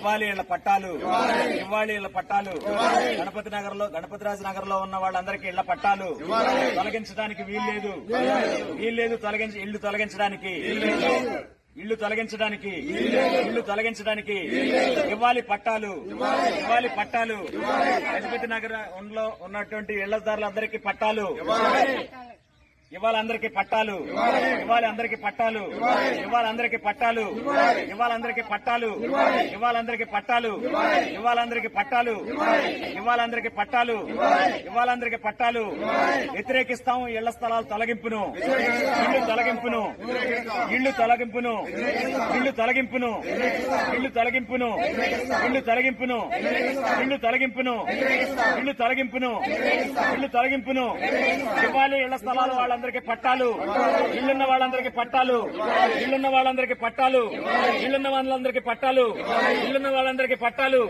ఇవ్వాలి ఇళ్ల పట్టాలు, ఇవ్వాలి ఇళ్ల పట్టాలు. గణపతిరాజు నగర్ లో ఉన్న వాళ్ళందరికీ ఇళ్ల పట్టాలు తొలగించడానికి వీల్లేదు, ఇళ్లు తొలగించడానికి ఇవ్వాలి పట్టాలు. గణపతి నగరంలో ఉన్నటువంటి ఇళ్లదారులందరికీ పట్టాలు ఇవ్వాలి, అందరికీ పట్టాలు ఇవ్వాలి, అందరికీ పట్టాలు ఇవ్వాలి, అందరికీ పట్టాలు ఇవ్వాలి, అందరికీ పట్టాలు ఇవ్వాలి, అందరికీ పట్టాలు ఇవ్వాలి, అందరికీ పట్టాలు ఇవ్వాలి, అందరికీ పట్టాలు ఇవ్వాలి, అందరికీ పట్టాలు. వ్యతిరేకిస్తాం ఇళ్ల స్థలాల తొలగింపును, ఇళ్లు తొలగింపును, ఇళ్లు తొలగింపును, ఇళ్లు తొలగింపును, ఇళ్లు తొలగింపును, ఇళ్లు తొలగింపును, ఇళ్లు తొలగింపును, ఇళ్లు తొలగింపును, ఇళ్లు తొలగింపును. ఇవ్వాలి ఇళ్ల స్థలాలు వాళ్ళందరికీ పట్టాలు, ఇళ్లున్న వాళ్ళందరికీ పట్టాలు, ఇళ్లున్న వాళ్ళందరికీ పట్టాలు, ఇళ్లున్న వాళ్ళందరికీ పట్టాలు, ఇళ్లున్న వాళ్ళందరికీ పట్టాలు.